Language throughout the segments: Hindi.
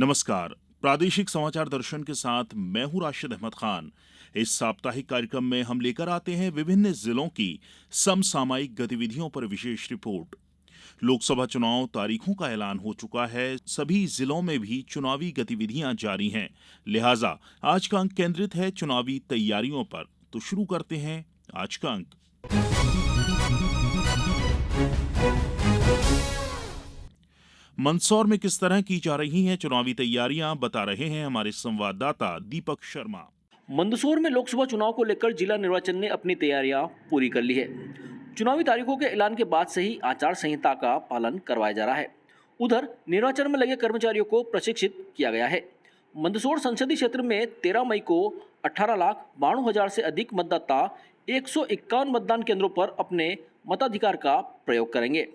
नमस्कार। प्रादेशिक समाचार दर्शन के साथ मैं हूं राशिद अहमद खान। इस साप्ताहिक कार्यक्रम में हम लेकर आते हैं विभिन्न जिलों की समसामयिक गतिविधियों पर विशेष रिपोर्ट। लोकसभा चुनाव तारीखों का ऐलान हो चुका है। सभी जिलों में भी चुनावी गतिविधियां जारी हैं। लिहाजा आज का अंक केंद्रित है चुनावी तैयारियों पर। तो शुरू करते हैं आज का अंक। मंदसौर में किस तरह की जा रही हैं चुनावी तैयारियां, बता रहे हैं हमारे संवाददाता दीपक शर्मा। मंदसौर में लोकसभा चुनाव को लेकर जिला निर्वाचन ने अपनी तैयारियां पूरी कर ली है। चुनावी तारीखों के ऐलान के बाद से ही आचार संहिता का पालन करवाया जा रहा है। उधर निर्वाचन में लगे कर्मचारियों को प्रशिक्षित किया गया है। मंदसौर संसदीय क्षेत्र में 13 मई को 18,92,000 से अधिक मतदाता 151 मतदान केंद्रों पर अपने मताधिकार का प्रयोग करेंगे।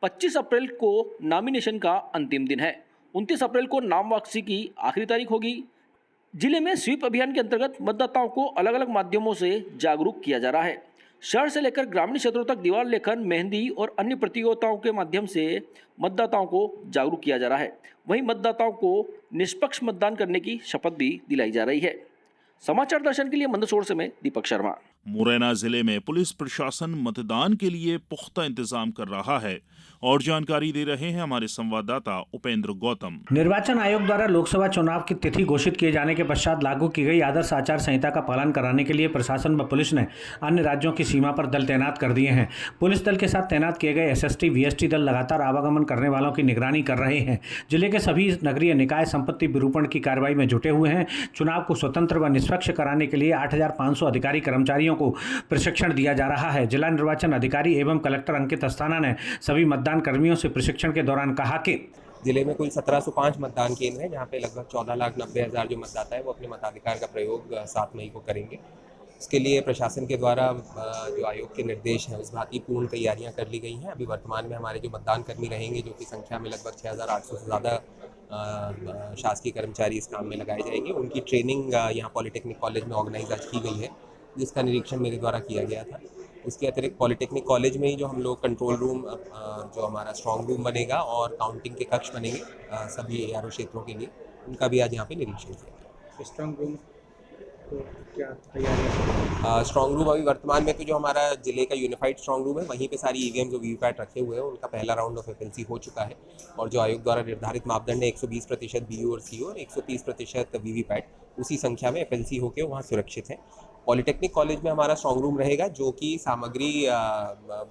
25 अप्रैल को नॉमिनेशन का अंतिम दिन है। 29 अप्रैल को नाम वापसी की आखिरी तारीख होगी। जिले में स्वीप अभियान के अंतर्गत मतदाताओं को अलग अलग माध्यमों से जागरूक किया जा रहा है। शहर से लेकर ग्रामीण क्षेत्रों तक दीवार लेखन, मेहंदी और अन्य प्रतियोगिताओं के माध्यम से मतदाताओं को जागरूक किया जा रहा है। वहीं मतदाताओं को निष्पक्ष मतदान करने की शपथ भी दिलाई जा रही है। समाचार दर्शन के लिए मंदसौर से मैं दीपक शर्मा। मुरैना जिले में पुलिस प्रशासन मतदान के लिए पुख्ता इंतजाम कर रहा है और जानकारी दे रहे हैं हमारे संवाददाता उपेंद्र गौतम। निर्वाचन आयोग द्वारा लोकसभा चुनाव की तिथि घोषित किए जाने के पश्चात लागू की गई आदर्श आचार संहिता का पालन कराने के लिए प्रशासन व पुलिस ने अन्य राज्यों की सीमा पर दल तैनात कर दिए हैं। पुलिस दल के साथ तैनात किए गए एसएसटी वीएसटी दल लगातार आवागमन करने वालों की निगरानी कर रहे हैं। जिले के सभी नगरीय निकाय संपत्ति विरूपण की कार्रवाई में जुटे हुए हैं। चुनाव को स्वतंत्र व निष्पक्ष कराने के लिए 8,500 अधिकारी कर्मचारियों को प्रशिक्षण दिया जा रहा है। जिला निर्वाचन अधिकारी एवं कलेक्टर अंकित अस्थाना ने सभी मतदान कर्मियों से प्रशिक्षण के दौरान कहा कि जिले में कुल 1705 मतदान केंद्र हैं, जहां पे लगभग 14,90,000 जो मतदाता है वो अपने मताधिकार का प्रयोग 7 मई को करेंगे। इसके लिए प्रशासन के द्वारा जो आयोग के निर्देश हैं उस भांति पूर्ण तैयारियां कर ली गई हैं। अभी वर्तमान में हमारे जो मतदान कर्मी रहेंगे, जो कि संख्या में लगभग 6,800 से ज़्यादा शासकीय कर्मचारी इस काम में लगाए जाएंगे, उनकी ट्रेनिंग यहाँ पॉलिटेक्निक कॉलेज में ऑर्गेनाइज आज की गई है, जिसका निरीक्षण मेरे द्वारा किया गया था। उसके अतिरिक्त पॉलिटेक्निक कॉलेज में ही जो हम लोग कंट्रोल रूम, जो हमारा स्ट्रांग रूम बनेगा और काउंटिंग के कक्ष बनेंगे सभी एआरओ क्षेत्रों के लिए, उनका भी आज यहाँ पे निरीक्षण किया। स्ट्रांग रूम तो क्या तैयारी? स्ट्रांग रूम अभी वर्तमान में तो जो हमारा जिले का यूनिफाइड स्ट्रांग रूम है, वहीं पे सारी ईवीएम जो वीवीपैट रखे हुए हैं उनका पहला राउंड ऑफ एफएलसी हो चुका है और जो आयोग द्वारा निर्धारित मापदंड है 120% बीयू और सीओ और 130% वीवीपैट, उसी संख्या में एफएलसी होकर वहाँ सुरक्षित है। पॉलिटेक्निक कॉलेज में हमारा स्ट्रांग रूम रहेगा, जो कि सामग्री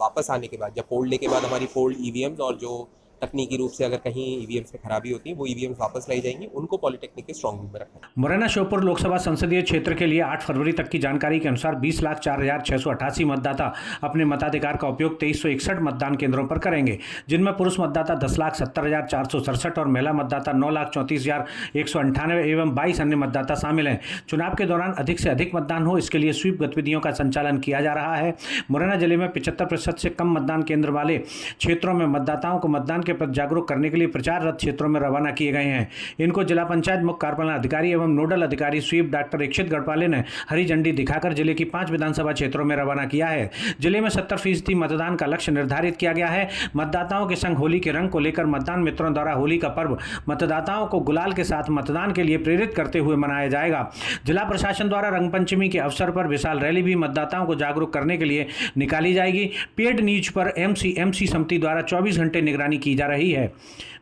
वापस आने के बाद, जब फोल्ड के बाद हमारी फोल्ड ईवीएम्स और जो तकनीकी रूप से अगर कहीं ईवीएम्स में खराबी होती है वो ईवीएम्स वापस लाई जाएंगी, उनको पॉलिटेक्निक के स्ट्रांग रूम में रखा है। मुरैना श्योपुर लोकसभा संसदीय क्षेत्र के लिए 8 फरवरी तक की जानकारी के अनुसार 20,04,688 मतदाता अपने मताधिकार का उपयोग 2361 मतदान केंद्रों पर करेंगे, जिनमें पुरुष मतदाता 10,70,467 और महिला मतदाता 9,34,198 एवं 22 अन्य मतदाता शामिल हैं। चुनाव के दौरान अधिक से अधिक मतदान हो, इसके लिए स्वीप गतिविधियों का संचालन किया जा रहा है। मुरैना जिले में 75% से कम मतदान केंद्र वाले क्षेत्रों में मतदाताओं को मतदान के प्रति जागरूक करने के लिए प्रचार रथ क्षेत्रों में रवाना किए गए हैं। इनको जिला पंचायत मुख्य कार्यपालन अधिकारी एवं नोडल अधिकारी स्वीप डॉक्टर इक्षित गढ़पाले ने हरी झंडी दिखाकर जिले की 5 विधानसभा क्षेत्रों में रवाना किया है। जिले में 70% मतदान का लक्ष्य निर्धारित किया गया है। मतदाताओं के संग होली के रंग को लेकर मतदान मित्रों द्वारा होली का पर्व मतदाताओं को गुलाल के साथ मतदान के लिए प्रेरित करते हुए मनाया जाएगा। जिला प्रशासन द्वारा रंगपंचमी के अवसर पर विशाल रैली भी मतदाताओं को जागरूक करने के लिए निकाली जाएगी। पेड न्यूज पर एमसी समिति द्वारा 24 घंटे निगरानी की जा रही है।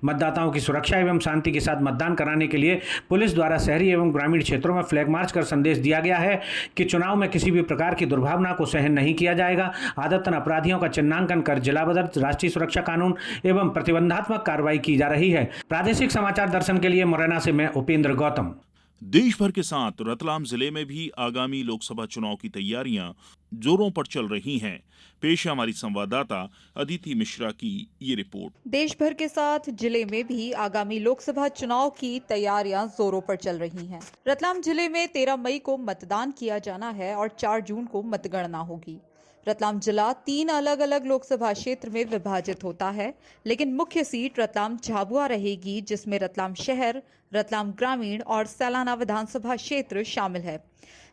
मतदाताओं की सुरक्षा एवं शांति के साथ मतदान कराने के लिए पुलिस द्वारा शहरी एवं ग्रामीण क्षेत्रों में फ्लैग मार्च कर संदेश दिया गया है कि चुनाव में किसी भी प्रकार की दुर्भावना को सहन नहीं किया जाएगा। आदतन अपराधियों का चिन्हांकन कर जिला बदर, राष्ट्रीय सुरक्षा कानून एवं प्रतिबंधात्मक कार्रवाई की जा रही है। प्रादेशिक समाचार दर्शन के लिए मुरैना से मैं उपेंद्र गौतम। देश भर के साथ रतलाम जिले में भी आगामी लोकसभा चुनाव की तैयारियां जोरों पर चल रही हैं। पेश है हमारी संवाददाता अदिति मिश्रा की ये रिपोर्ट। देश भर के साथ जिले में भी आगामी लोकसभा चुनाव की तैयारियां जोरों पर चल रही हैं। रतलाम जिले में 13 मई को मतदान किया जाना है और 4 जून को मतगणना होगी। रतलाम जिला 3 अलग अलग लोकसभा क्षेत्र में विभाजित होता है, लेकिन मुख्य सीट रतलाम झाबुआ रहेगी, जिसमें रतलाम शहर, रतलाम ग्रामीण और सैलाना विधानसभा क्षेत्र शामिल है।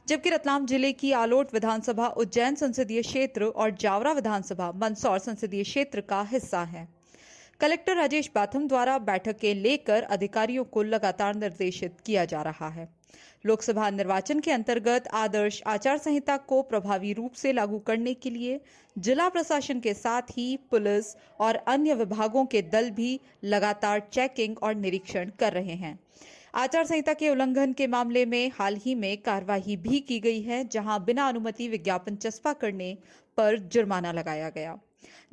जबकि रतलाम जिले की आलोट विधानसभा उज्जैन संसदीय क्षेत्र और जावरा विधानसभा मंदसौर संसदीय क्षेत्र का हिस्सा है। कलेक्टर राजेश बाथम द्वारा बैठकें लेकर अधिकारियों को लगातार निर्देशित किया जा रहा है। लोकसभा निर्वाचन के अंतर्गत आदर्श आचार संहिता को प्रभावी रूप से लागू करने के लिए जिला प्रशासन के साथ ही पुलिस और अन्य विभागों के दल भी लगातार चेकिंग और निरीक्षण कर रहे हैं। आचार संहिता के उल्लंघन के मामले में हाल ही में कार्रवाई भी की गई है, जहां बिना अनुमति विज्ञापन चस्पा करने पर जुर्माना लगाया गया।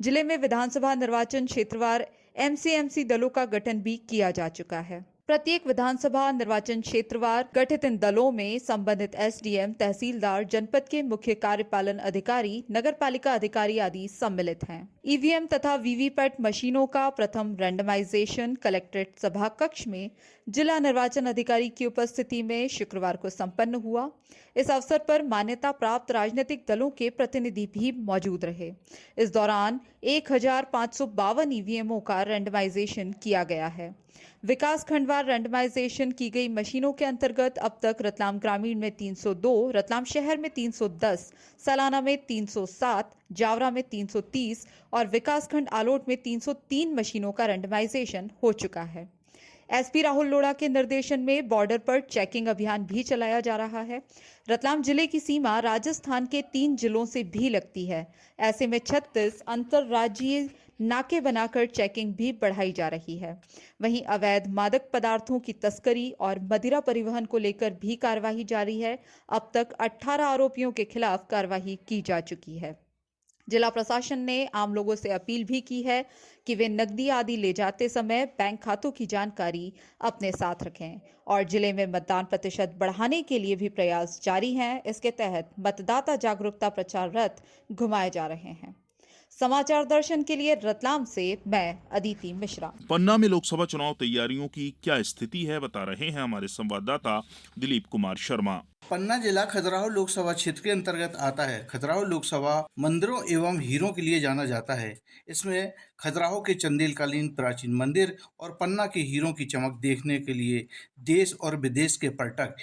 जिले में विधानसभा निर्वाचन क्षेत्रवार एमसीएमसी दलों का गठन भी किया जा चुका है। प्रत्येक विधानसभा निर्वाचन क्षेत्रवार गठित इन दलों में संबंधित एसडीएम, तहसीलदार, जनपद के मुख्य कार्यपालन अधिकारी, नगरपालिका अधिकारी आदि सम्मिलित हैं। ईवीएम तथा वीवीपैट मशीनों का प्रथम रैंडमाइजेशन कलेक्ट्रेट सभा कक्ष में जिला निर्वाचन अधिकारी की उपस्थिति में शुक्रवार को संपन्न हुआ। इस अवसर पर मान्यता प्राप्त राजनीतिक दलों के प्रतिनिधि भी मौजूद रहे। इस दौरान 1552 ईवीएमओ का रैंडमाइजेशन किया गया है। विकास खंडवार रैंडमाइजेशन की गई मशीनों के अंतर्गत अब तक रतलाम ग्रामीण में 302, रतलाम शहर में 310, सलाना में 307, जावरा में 330 और विकासखंड आलोट में 303 मशीनों का रैंडमाइजेशन हो चुका है। एसपी राहुल लोढ़ा के निर्देशन में बॉर्डर पर चेकिंग अभियान भी चलाया जा रहा है। रतलाम जिले की सीमा राजस्थान के 3 जिलों से भी लगती है। ऐसे में 36 अंतर्राज्यीय नाके बनाकर चेकिंग भी बढ़ाई जा रही है। वहीं अवैध मादक पदार्थों की तस्करी और मदिरा परिवहन को लेकर भी कार्रवाई जारी है। अब तक 18 आरोपियों के खिलाफ कार्रवाई की जा चुकी है। जिला प्रशासन ने आम लोगों से अपील भी की है कि वे नकदी आदि ले जाते समय बैंक खातों की जानकारी अपने साथ रखें और जिले में मतदान प्रतिशत बढ़ाने के लिए भी प्रयास जारी हैं। इसके तहत मतदाता जागरूकता प्रचार रथ घुमाए जा रहे हैं। समाचार दर्शन के लिए रतलाम से मैं अदिति मिश्रा। पन्ना में लोकसभा चुनाव तैयारियों की क्या स्थिति है, बता रहे हैं हमारे संवाददाता दिलीप कुमार शर्मा। पन्ना जिला खजुराहो लोकसभा क्षेत्र के अंतर्गत आता है। खजुराहो लोकसभा मंदिरों एवं हीरों के लिए जाना जाता है। इसमें खजुराहो के चंदेलकालीन प्राचीन मंदिर और पन्ना के हीरों की चमक देखने के लिए देश और विदेश के पर्यटक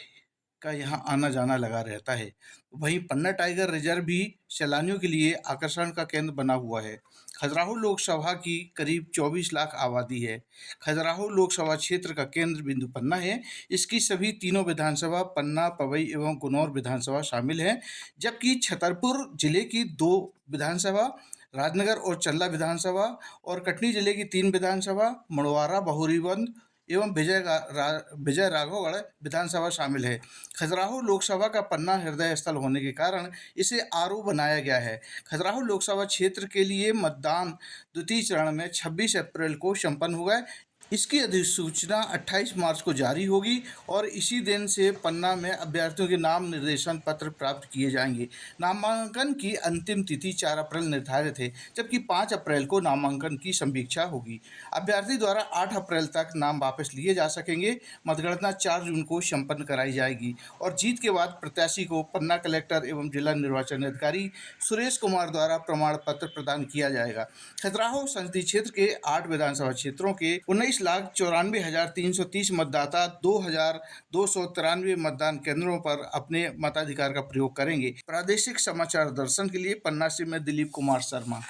का यहाँ आना जाना लगा रहता है। वहीं पन्ना टाइगर रिजर्व भी सैलानियों के लिए आकर्षण का केंद्र बना हुआ है। खजुराहो लोकसभा की करीब 24 लाख आबादी है। खजुराहो लोकसभा क्षेत्र का केंद्र बिंदु पन्ना है। इसकी सभी तीनों विधानसभा पन्ना, पवई एवं गुनौर विधानसभा शामिल हैं, जबकि छतरपुर जिले की 2 विधानसभा, राजनगर और चल्ला विधानसभा और कटनी जिले की 3 विधानसभा, मड़वारा, बहुरीबंद एवं विजय राघवगढ़ विधानसभा शामिल है। खजुराहो लोकसभा का पन्ना हृदय स्थल होने के कारण इसे आरओ बनाया गया है। खजुराहो लोकसभा क्षेत्र के लिए मतदान द्वितीय चरण में 26 अप्रैल को संपन्न हुआ है। इसकी अधिसूचना 28 मार्च को जारी होगी और इसी दिन से पन्ना में अभ्यर्थियों के नाम निर्देशन पत्र प्राप्त किए जाएंगे। नामांकन की अंतिम तिथि 4 अप्रैल निर्धारित है, जबकि 5 अप्रैल को नामांकन की संवीक्षा होगी। अभ्यर्थी द्वारा 8 अप्रैल तक नाम वापस लिए जा सकेंगे। मतगणना 4 जून को संपन्न कराई जाएगी और जीत के बाद प्रत्याशी को पन्ना कलेक्टर एवं जिला निर्वाचन अधिकारी सुरेश कुमार द्वारा प्रमाण पत्र प्रदान किया जाएगा। खजुराहो संसदीय क्षेत्र के 8 विधानसभा क्षेत्रों के 19,94,330 मतदाता 2,293 मतदान केंद्रों पर अपने मताधिकार का प्रयोग करेंगे। प्रादेशिक समाचार दर्शन के लिए पन्ना से मैं दिलीप कुमार शर्मा।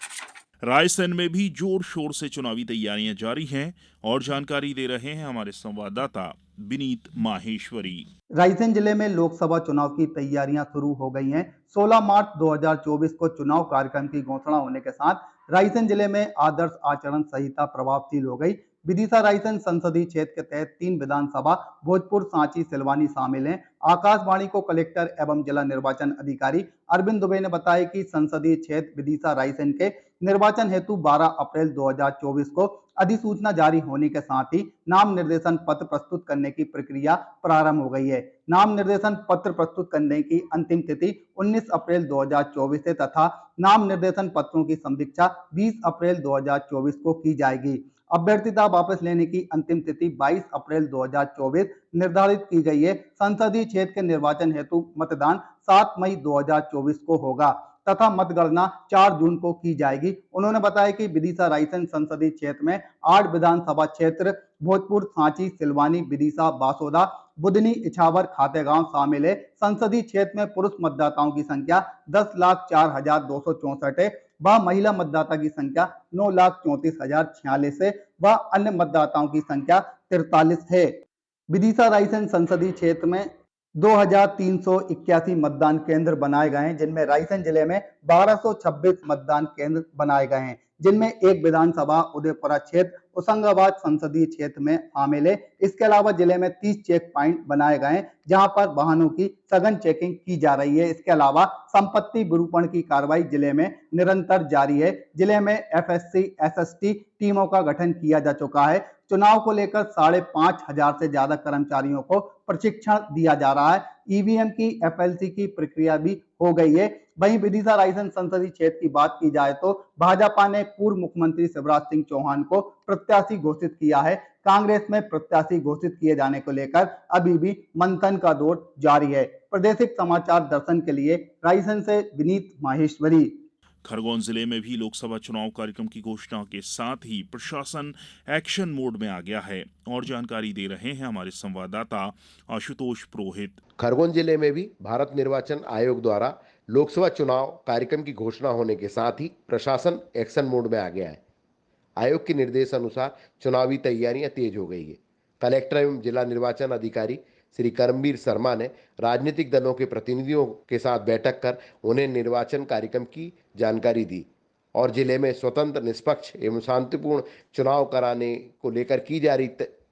रायसेन में भी जोर शोर से चुनावी तैयारियां जारी हैं और जानकारी दे रहे हैं हमारे संवाददाता विनीत माहेश्वरी। रायसेन जिले में लोकसभा चुनाव की तैयारियां शुरू हो गई हैं। 16 मार्च 2024 को चुनाव कार्यक्रम की घोषणा होने के साथ रायसेन जिले में आदर्श आचरण संहिता प्रभावशील हो गई। विदिशा रायसेन संसदीय क्षेत्र के तहत 3 विधानसभा भोजपुर, सांची, सिलवानी शामिल हैं। आकाशवाणी को कलेक्टर एवं जिला निर्वाचन अधिकारी अरविंद दुबे ने बताया कि संसदीय क्षेत्र विदिशा रायसेन के निर्वाचन हेतु 12 अप्रैल 2024 को अधिसूचना जारी होने के साथ ही नाम निर्देशन पत्र प्रस्तुत करने की प्रक्रिया प्रारंभ हो गई है। नाम निर्देशन पत्र प्रस्तुत करने की अंतिम तिथि 19 अप्रैल 2024 है तथा नाम निर्देशन पत्रों की समीक्षा 20 अप्रैल 2024 को की जाएगी। अभ्यर्थिता वापस लेने की अंतिम तिथि 22 अप्रैल 2024 निर्धारित की गई है। संसदीय क्षेत्र के निर्वाचन हेतु मतदान 7 मई 2024 को होगा तथा मतगणना 4 जून को की जाएगी। उन्होंने बताया कि विदिशा रायसेन संसदीय क्षेत्र में 8 विधानसभा क्षेत्र भोजपुर, सांची, सिलवानी, विदिशा, बासोदा, बुधनी, इछावर, खातेगांव शामिल है। संसदीय क्षेत्र में पुरुष मतदाताओं की संख्या 10,04,264 है वह महिला मतदाता की संख्या 9,34,046 है। वह अन्य मतदाताओं की संख्या 43 है। विदिशा रायसेन संसदीय क्षेत्र में 2,381 मतदान केंद्र बनाए गए हैं, जिनमें रायसेन जिले में 1,226 मतदान केंद्र बनाए गए हैं, जिनमें एक विधानसभा उदयपुरा क्षेत्र होशंगाबाद संसदीय क्षेत्र में शामिल है। इसके अलावा जिले में 30 चेक पॉइंट बनाए गए हैं, जहां पर वाहनों की सघन चेकिंग की जा रही है। इसके अलावा संपत्ति विरूपण की कार्रवाई जिले में निरंतर जारी है। जिले में FSC SST टीमों का गठन किया जा चुका है। चुनाव को लेकर 5,500 से ज्यादा कर्मचारियों को प्रशिक्षण दिया जा रहा है। EVM की FLC की प्रक्रिया भी हो गई है। वहीं विदिशा रायसेन संसदीय क्षेत्र की बात की जाए तो भाजपा ने पूर्व मुख्यमंत्री शिवराज सिंह चौहान को प्रत्याशी घोषित किया है। कांग्रेस में प्रत्याशी घोषित किए जाने को लेकर अभी भी मंथन का दौर जारी है। प्रादेशिक समाचार दर्शन के लिए रायसेन से विनीत माहेश्वरी। खरगोन जिले में भी लोकसभा चुनाव कार्यक्रम की घोषणा के साथ ही प्रशासन एक्शन मोड में आ गया है और जानकारी दे रहे हैं हमारे संवाददाता आशुतोष पुरोहित। खरगोन जिले में भी भारत निर्वाचन आयोग द्वारा लोकसभा चुनाव कार्यक्रम की घोषणा होने के साथ ही प्रशासन एक्शन मोड में आ गया है। आयोग के निर्देश अनुसार चुनावी तैयारियां तेज हो गई है। कलेक्टर एवं जिला निर्वाचन अधिकारी श्री करमवीर शर्मा ने राजनीतिक दलों के प्रतिनिधियों के साथ बैठक कर उन्हें निर्वाचन कार्यक्रम की जानकारी दी और जिले में स्वतंत्र, निष्पक्ष एवं शांतिपूर्ण चुनाव कराने को लेकर की जा रही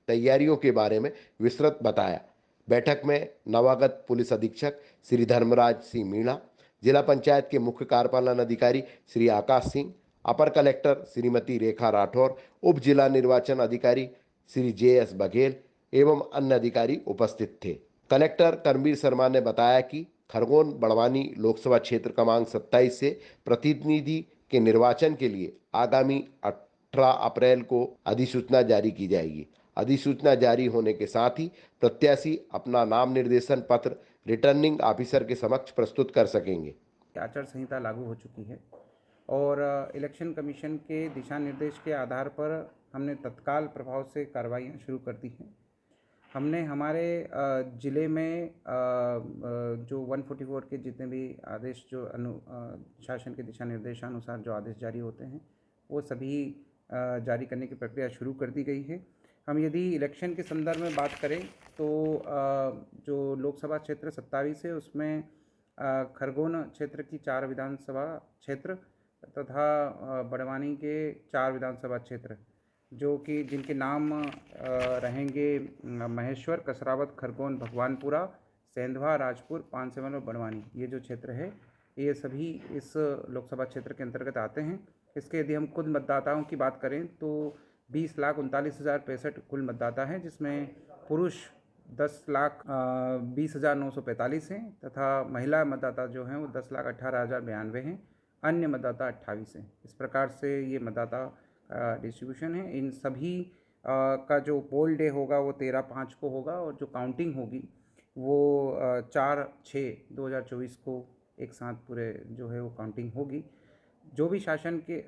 तैयारियों के बारे में विस्तृत बताया। बैठक में नवागत पुलिस अधीक्षक श्री धर्मराज सिंह मीणा, जिला पंचायत के मुख्य कार्यपालन अधिकारी श्री आकाश सिंह, अपर कलेक्टर श्रीमती रेखा राठौर, उप जिला निर्वाचन अधिकारी श्री JS बघेल एवं अन्य अधिकारी उपस्थित थे। कलेक्टर करमवीर शर्मा ने बताया कि खरगोन बड़वानी लोकसभा क्षेत्र क्रमांक 27 से प्रतिनिधि के निर्वाचन के लिए आगामी 18 अप्रैल को अधिसूचना जारी की जाएगी। अधिसूचना जारी होने के साथ ही प्रत्याशी अपना नाम निर्देशन पत्र रिटर्निंग ऑफिसर के समक्ष प्रस्तुत कर सकेंगे। आचार संहिता लागू हो चुकी है और इलेक्शन कमीशन के दिशा निर्देश के आधार पर हमने तत्काल प्रभाव से कार्रवाइयाँ शुरू कर दी हैं। हमने हमारे ज़िले में जो 144 के जितने भी आदेश जो शासन के दिशा निर्देशानुसार जो आदेश जारी होते हैं वो सभी जारी करने की प्रक्रिया शुरू कर दी गई है। हम यदि इलेक्शन के संदर्भ में बात करें तो जो लोकसभा क्षेत्र 27 है उसमें खरगोन क्षेत्र की 4 विधानसभा क्षेत्र तथा बड़वानी के 4 विधानसभा क्षेत्र जो कि जिनके नाम रहेंगे महेश्वर, कसरावत, खरगोन, भगवानपुरा, सेंधवा, राजपुर, पानसेवन और बड़वानी। ये जो क्षेत्र है ये सभी इस लोकसभा क्षेत्र के अंतर्गत आते हैं। इसके यदि हम कुल मतदाताओं की बात करें तो 20,39,065 कुल मतदाता हैं, जिसमें पुरुष 10,20,945 हैं तथा महिला मतदाता जो हैं वो 10,18,092 हैं। अन्य मतदाता 28 हैं। इस प्रकार से ये मतदाता डिस्ट्रीब्यूशन है। इन सभी का जो पोल डे होगा वो 13/5 को होगा और जो काउंटिंग होगी वो 4/6/2024 को एक साथ पूरे जो है वो काउंटिंग होगी। जो भी शासन के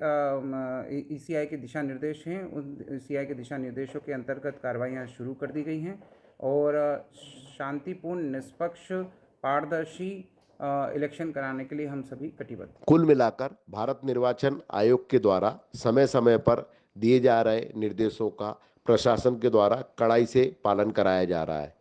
ECI के दिशा निर्देश हैं उन ECI के दिशा निर्देशों के अंतर्गत कार्रवाइयाँ शुरू कर दी गई हैं और शांतिपूर्ण, निष्पक्ष, पारदर्शी इलेक्शन कराने के लिए हम सभी कटिबद्ध। कुल मिलाकर भारत निर्वाचन आयोग के द्वारा समय समय पर दिए जा रहे निर्देशों का प्रशासन के द्वारा कड़ाई से पालन कराया जा रहा है।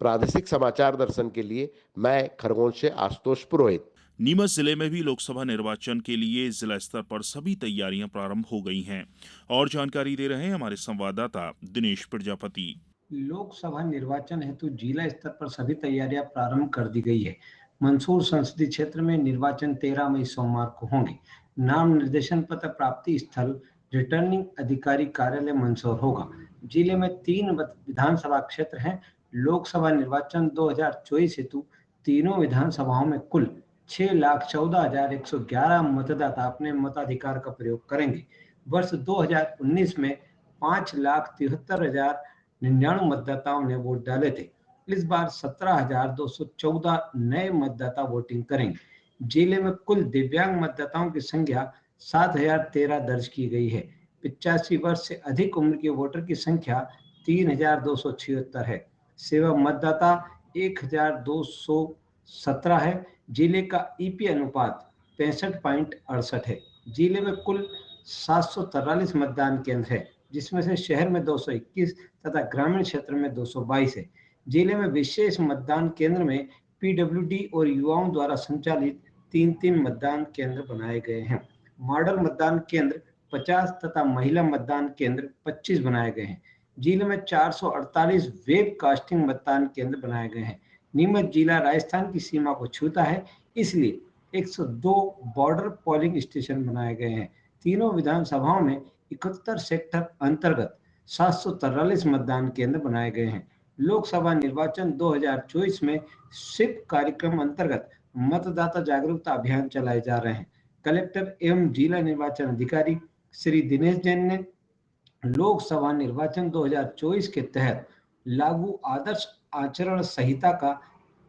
प्रादेशिक समाचार दर्शन के लिए मैं खरगोन से आशुतोष पुरोहित। नीमच जिले में भी लोकसभा निर्वाचन के लिए जिला स्तर पर सभी तैयारियां प्रारंभ हो गई हैं और जानकारी दे रहे हैं हमारे संवाददाता दिनेश प्रजापति। लोकसभा निर्वाचन हेतु जिला स्तर पर सभी तैयारियां प्रारंभ कर दी गई है। मंदसौर संसदीय क्षेत्र में निर्वाचन 13 मई सोमवार को होंगे। नाम निर्देशन पत्र प्राप्ति स्थल रिटर्निंग अधिकारी कार्यालय मंदसौर होगा। जिले में 3 विधानसभा क्षेत्र हैं। लोकसभा निर्वाचन 2024 हेतु तीनों विधानसभाओं में कुल 6,14,111 मतदाता अपने मताधिकार का प्रयोग करेंगे। वर्ष 2019 में 5,73,099 मतदाताओं ने वोट डाले थे। इस बार 17,214 नए मतदाता वोटिंग करेंगे। जिले में कुल दिव्यांग मतदाताओं की संख्या 7,013 दर्ज की गई है। 85 वर्ष से अधिक उम्र के वोटर की संख्या 3,276 है। सेवा मतदाता 1,217 है। जिले का EP अनुपात 65.68 है। जिले में कुल 743 मतदान केंद्र है, जिसमें से शहर में 221 तथा ग्रामीण क्षेत्र में 222 है। जिले में विशेष मतदान केंद्र में पीडब्ल्यूडी और युवाओं द्वारा संचालित 3-3 मतदान केंद्र बनाए गए हैं। मॉडल मतदान केंद्र 50 तथा महिला मतदान केंद्र 25 बनाए गए हैं। जिले में 448 वेब कास्टिंग मतदान केंद्र बनाए गए हैं। नीमच जिला राजस्थान की सीमा को छूता है, इसलिए 102 बॉर्डर पोलिंग स्टेशन बनाए गए हैं। तीनों विधानसभाओं में 71 सेक्टर अंतर्गत 743 मतदान केंद्र बनाए गए हैं। लोकसभा निर्वाचन 2024 में स्वीप कार्यक्रम अंतर्गत मतदाता जागरूकता अभियान चलाए जा रहे हैं। कलेक्टर एवं जिला निर्वाचन अधिकारी श्री दिनेश जैन ने लोकसभा निर्वाचन 2024 के तहत लागू आदर्श आचरण संहिता का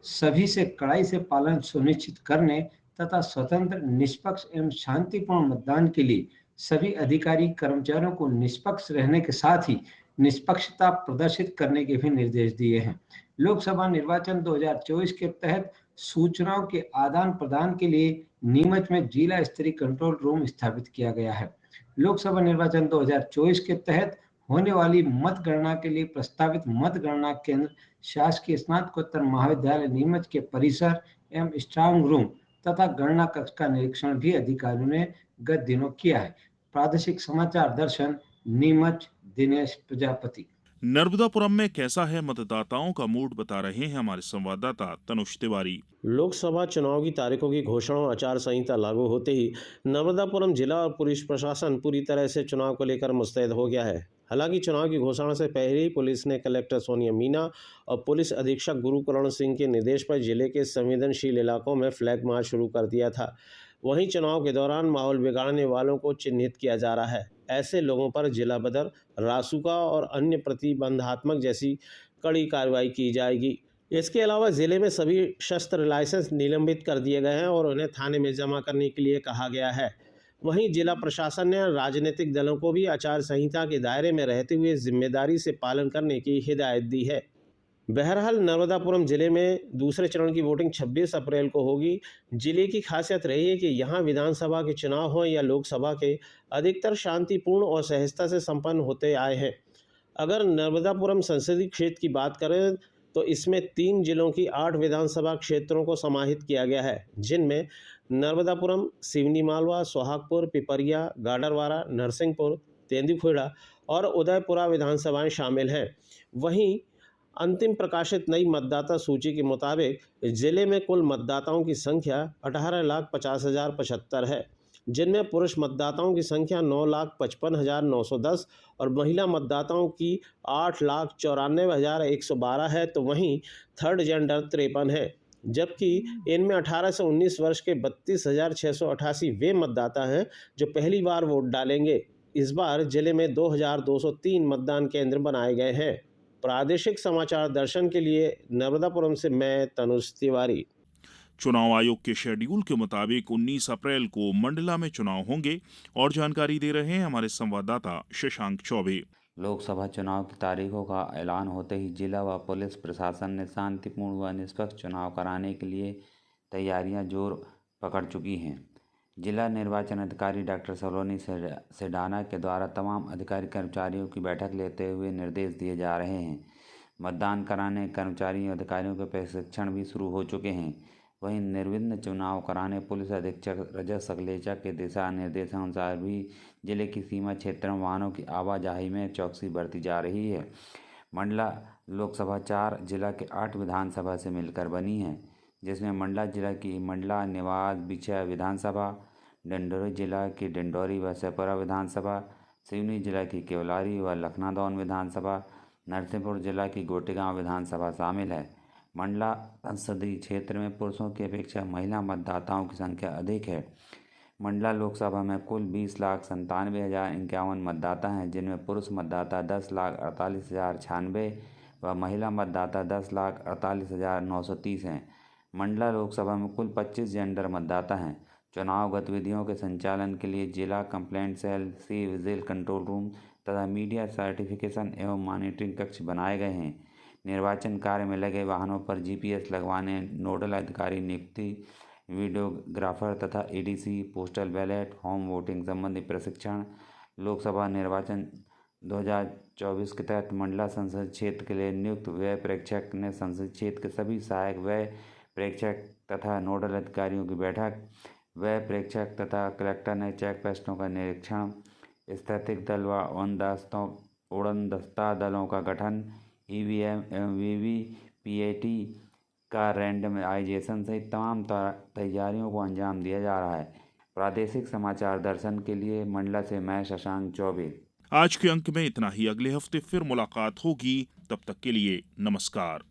सभी से कड़ाई से पालन सुनिश्चित करने तथा स्वतंत्र, निष्पक्ष एवं शांतिपूर्ण मतदान के लिए सभी अधिकारी कर्मचारियों को निष्पक्ष रहने के साथ ही निष्पक्षता प्रदर्शित करने के भी निर्देश दिए हैं। लोकसभा निर्वाचन 2024 के तहत सूचनाओं के आदान प्रदान के लिए नीमच में जिला स्तरीय कंट्रोल रूम स्थापित किया गया है। लोकसभा निर्वाचन 2024 के तहत होने वाली मतगणना के लिए प्रस्तावित मतगणना केंद्र शासकीय स्नातकोत्तर महाविद्यालय नीमच के परिसर एवं स्ट्रांग रूम तथा गणना कक्ष का निरीक्षण भी अधिकारियों ने गत दिनों किया है। प्रादेशिक समाचार दर्शन, नीमच, दिनेश प्रजापति। नर्मदापुरम में कैसा है मतदाताओं का मूड, बता रहे हैं हमारे संवाददाता तनुष तिवारी। लोकसभा चुनाव की तारीखों की घोषणा और आचार संहिता लागू होते ही नर्मदापुरम जिला और पुलिस प्रशासन पूरी तरह से चुनाव को लेकर मुस्तैद हो गया है। हालांकि चुनाव की घोषणा से पहले ही पुलिस ने कलेक्टर सोनिया मीना और पुलिस अधीक्षक गुरुकरण सिंह के निर्देश पर जिले के संवेदनशील इलाकों में फ्लैग मार्च शुरू कर दिया था। वहीं चुनाव के दौरान माहौल बिगाड़ने वालों को चिन्हित किया जा रहा है। ऐसे लोगों पर जिला बदर, रासुका और अन्य प्रतिबंधात्मक जैसी कड़ी कार्रवाई की जाएगी। इसके अलावा जिले में सभी शस्त्र लाइसेंस निलंबित कर दिए गए हैं और उन्हें थाने में जमा करने के लिए कहा गया है। वहीं जिला प्रशासन ने राजनीतिक दलों को भी आचार संहिता के दायरे में रहते हुए जिम्मेदारी से पालन करने की हिदायत दी है। बहरहाल नर्मदापुरम जिले में दूसरे चरण की वोटिंग 26 अप्रैल को होगी। जिले की खासियत रही है कि यहाँ विधानसभा के चुनाव हों या लोकसभा के, अधिकतर शांतिपूर्ण और सहजता से संपन्न होते आए हैं। अगर नर्मदापुरम संसदीय क्षेत्र की बात करें तो इसमें 3 जिलों की 8 विधानसभा क्षेत्रों को समाहित किया गया है, जिनमें नर्मदापुरम, सिवनी मालवा, सोहागपुर, पिपरिया, गाडरवारा, नरसिंहपुर, तेंदुखेड़ा और उदयपुरा विधानसभाएं शामिल हैं। वहीं अंतिम प्रकाशित नई मतदाता सूची के मुताबिक जिले में कुल मतदाताओं की संख्या 18,50,075 है, जिनमें पुरुष मतदाताओं की संख्या 9,55,910 और महिला मतदाताओं की 8,94,112 है। तो वहीं थर्ड जेंडर 53 है, जबकि इनमें 18 से 19 वर्ष के 32,688 वे मतदाता हैं जो पहली बार वोट डालेंगे। इस बार जिले में 2,203 मतदान केंद्र बनाए गए हैं। प्रादेशिक समाचार दर्शन के लिए नर्मदापुरम से मैं तनुष तिवारी। चुनाव आयोग के शेड्यूल के मुताबिक 19 अप्रैल को मंडला में चुनाव होंगे और जानकारी दे रहे हैं हमारे संवाददाता शशांक चौबे। लोकसभा चुनाव की तारीखों का ऐलान होते ही जिला व पुलिस प्रशासन ने शांतिपूर्ण व निष्पक्ष चुनाव कराने के लिए तैयारियां जोर पकड़ चुकी हैं। जिला निर्वाचन अधिकारी डॉक्टर सलोनी सेडाना के द्वारा तमाम अधिकारी कर्मचारियों की बैठक लेते हुए निर्देश दिए जा रहे हैं। मतदान कराने कर्मचारियों अधिकारियों के प्रशिक्षण भी शुरू हो चुके हैं। वहीं निर्विघ्न चुनाव कराने पुलिस अधीक्षक रजत सकलेचा के दिशा निर्देशानुसार भी जिले की सीमा क्षेत्र में वाहनों की आवाजाही में चौकसी बरती जा रही है। मंडला लोकसभा 4 जिला के 8 विधानसभा से मिलकर बनी है, जिसमें मंडला जिला की मंडला, निवास, बिछा विधानसभा, डिंडोरी जिला की डिंडोरी व सेपुरा विधानसभा, सिवनी जिला की केवलारी व लखनादौन विधानसभा, नरसिंहपुर जिला की गोटेगांव विधानसभा शामिल है। मंडला संसदीय क्षेत्र में पुरुषों की अपेक्षा महिला मतदाताओं की संख्या अधिक है। मंडला लोकसभा में कुल 20,97,051 मतदाता हैं, जिनमें पुरुष मतदाता 10,48,096 व महिला मतदाता 10,48,930 हैं। मंडला लोकसभा में कुल 25 जेंडर मतदाता हैं। चुनाव गतिविधियों के संचालन के लिए जिला complaint cell, C vigil control room तथा मीडिया सर्टिफिकेशन एवं मॉनिटरिंग कक्ष बनाए गए हैं। निर्वाचन कार्य में लगे वाहनों पर GPS लगवाने, नोडल अधिकारी नियुक्ति वीडियोग्राफर तथा ADC, postal ballot, home voting संबंधी प्रशिक्षण, लोकसभा निर्वाचन 2024 के तहत मंडला संसदीय क्षेत्र के लिए नियुक्त व्यय प्रेक्षक ने संसदीय क्षेत्र के सभी सहायक व्यय प्रेक्षक तथा नोडल अधिकारियों की बैठक, व्यय प्रेक्षक तथा कलेक्टर ने चेक पोस्टों का निरीक्षण, स्थैतिक दल व उड़नदस्ता दलों का गठन, ईवीएम एवं वीवीपीएटी का रैंडमाइजेशन सहित तमाम तैयारियों को अंजाम दिया जा रहा है। प्रादेशिक समाचार दर्शन के लिए मंडला से मैं शशांक चौबे। आज के अंक में इतना ही। अगले हफ्ते फिर मुलाकात होगी, तब तक के लिए नमस्कार।